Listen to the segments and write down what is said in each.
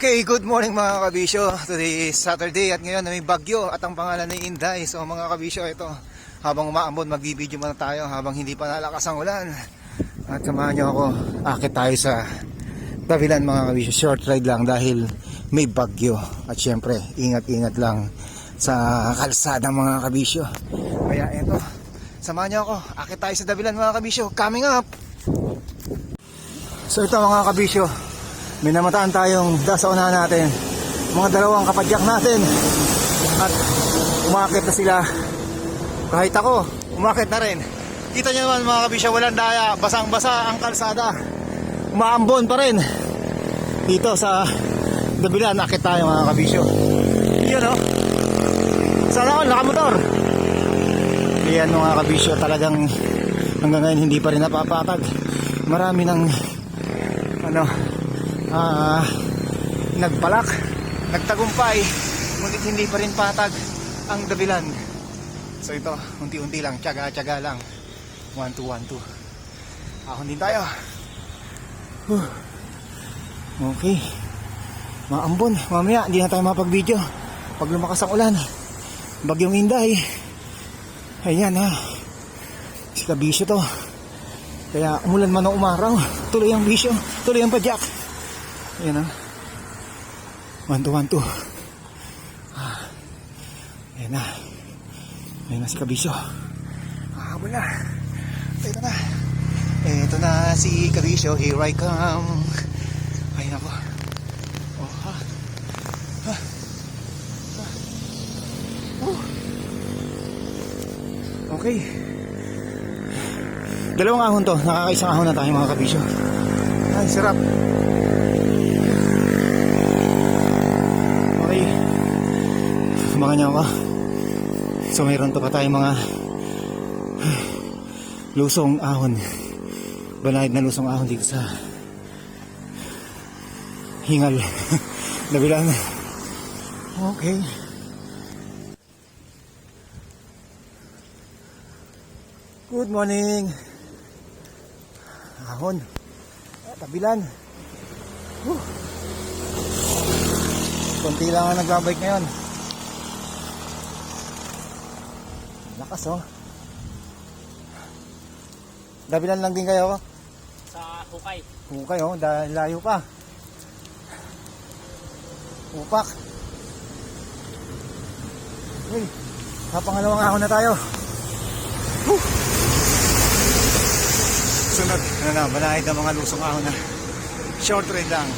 Okay, good morning mga kabisyo. Today is Saturday at ngayon may bagyo at ang pangalan ay Inday. So mga kabisyo, ito habang umaambon magbibideo muna tayo habang hindi pa nalakas ang ulan. At samahan nyo ako, akit tayo sa Davilan mga kabisyo. Short ride lang dahil may bagyo. At syempre, ingat-ingat lang sa kalsada mga kabisyo. Kaya ito, samahan nyo ako, akit tayo sa Davilan mga kabisyo. Coming up! So ito mga kabisyo, may namataan tayong sa unahan natin, mga dalawang kapadyak natin, at umakit na sila. Kahit ako, umakit na rin. Kita nyo naman mga kabisyo, walang daya, basang basa ang kalsada, umaambon pa rin. Dito sa Davilan, akit tayo mga kabisyo. Yun o, sana all nakamotor. Yan mga kabisyo, talagang hanggang ngayon hindi pa rin napapatag. Marami ng nagpalak, nagtagumpay, ngunit hindi pa rin patag ang Davilan. So ito, unti-unti lang, tiyaga-tiyaga lang. 1, 2, 1, 2. Ahon din tayo. Okay, maambon. Mamaya hindi na tayo mapag-video pag lumakas ang ulan. Bagyong Inday. Ayan ha, si kabisyo to. Kaya umulan man o umaraw, tuloy ang bisyo, tuloy ang padyak. Ayan ha, 1, 2, 1, 2. Ayan na, ayan na si kabisyo. Habol na. Ito na si kabisyo. Here I come. Ayan ako. Oh ha, ha. Okay, dalawang ahon to, nakakaisang ahon na tayo mga kabisyo. Ay, sarap. Okay, samahan niyo ako. So mayroon to pa tayong mga lusong ahon, banayad na lusong ahon dito sa Hingal Davilan. Okay, good morning. Ahon Davilan. Konti lang ang nagbabike ngayon. Lakas oh. Davilan lang din kayo sa Hukay. Hukay oh, dahil layo pa. Upak. Uy, kapangalawang ahon na tayo. Sunod, banayad ang mga lusong ahon na short ride lang.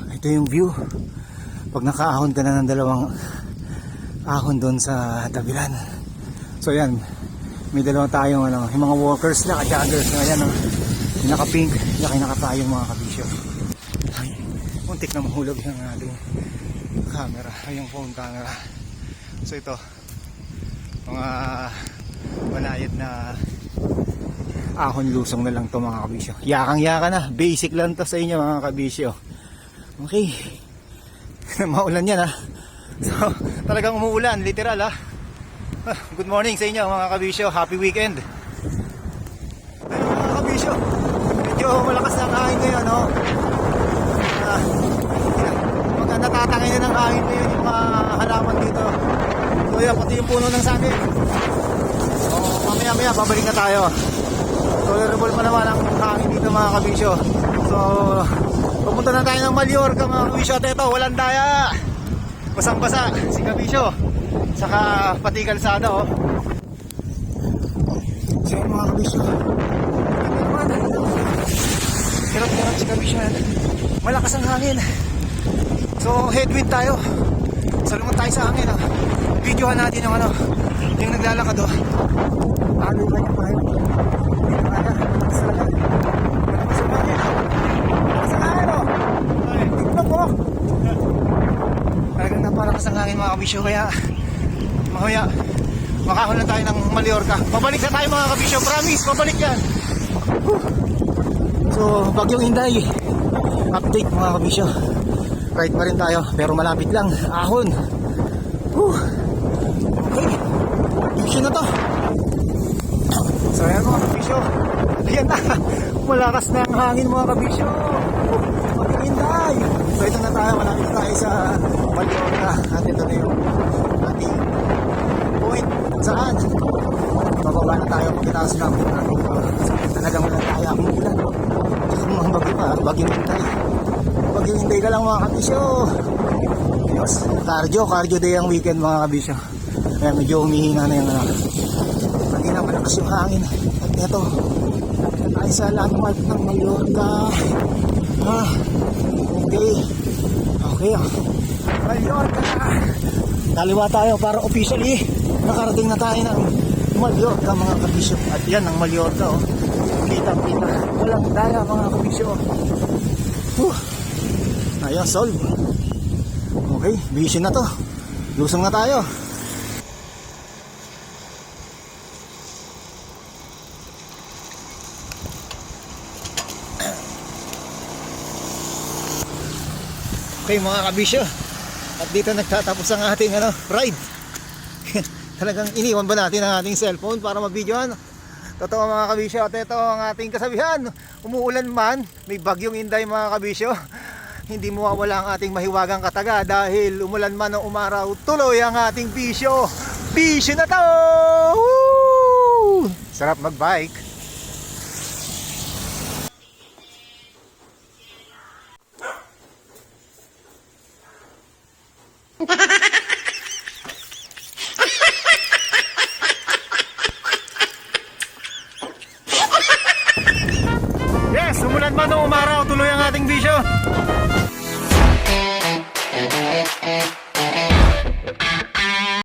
Ito yung view pag nakaahon ka na ng dalawang ahon doon sa Davilan. So yan, may dalawang tayong yung mga walkers, naka-joggers na yan, yung naka-pink, yung naka-tayong mga kabisyo. Ay, muntik na mahulog yung ating camera, yung phone camera. So ito, mga banayad na ahon lusong na lang to mga kabisyo. Yakang-yaka na, basic lang to sa inyo mga kabisyo. Okay, maulan yan ha. So talagang umuulan, literal ha. Good morning sa inyo mga kabisyo, happy weekend. Ayun mga kabisyo, medyo malakas ang hangin ngayon no? Mga natatangay na ng hangin ngayon yung mga halaman dito. So yan, pati yung puno ng saging. So mamaya babalik na tayo. Tolerable pa naman ang hangin dito mga kabisyo. So pupunta na tayo ng Mallorca mga kabisyo. At ito, walang daya, basang-basa si kabisyo, saka pati kalsada oh. So mga kabisyo, hirap-hirap si kabisyo, malakas ang hangin. So headwind tayo, salungan tayo sa hangin oh. Videohan natin yung yung naglalakad oh. Ano ba yung tayo? Talagang napalakas ang hangin mga kabisyo. Kaya mamaya makahon na tayo ng Mallorca. Pabalik na tayo mga kabisyo, promise, pabalik yan. So bagyong Inday, update mga kabisyo. Ride pa rin tayo pero malapit lang, ahon. Okay, action na to. So ayan mga kabisyo, lakas ng hangin mga kabisyo. Mag-iintay. So ito na tayo, malapit na tayo sa Mallorca. At ito na yung ating point kung saan bababa na tayo pagkatapos lang natin. Talagang wala tayo akong ulan. Mga bagyo pa, bagyong hintay. Bagyong hintay ka lang mga kabisyo. Ayos, cardio day ang weekend mga kabisyo. Kaya medyo humihina na yung kanina malakas yung hangin. At ito, tayo sa landmark ng Mallorca. Okay Mallorca. Kaliwa tayo para officially nakarating na tayo ng Mallorca mga kabisyo. At yan ang Mallorca kita walang daya mga kabisyo. Ayun, solve. Okay, busy na to. Lusong na tayo. Okay mga kabisyo, at dito nagtatapos ang ating ride. Talagang iniwan ba natin ang ating cellphone para mabidyoan? Totoo mga kabisyo, at ito ang ating kasabihan. Umuulan man, may bagyong Inday mga kabisyo, hindi mawawala ang ating mahiwagang kataga. Dahil umulan man o umaraw, tuloy ang ating bisyo. Bisyo na to! Woo! Sarap magbike.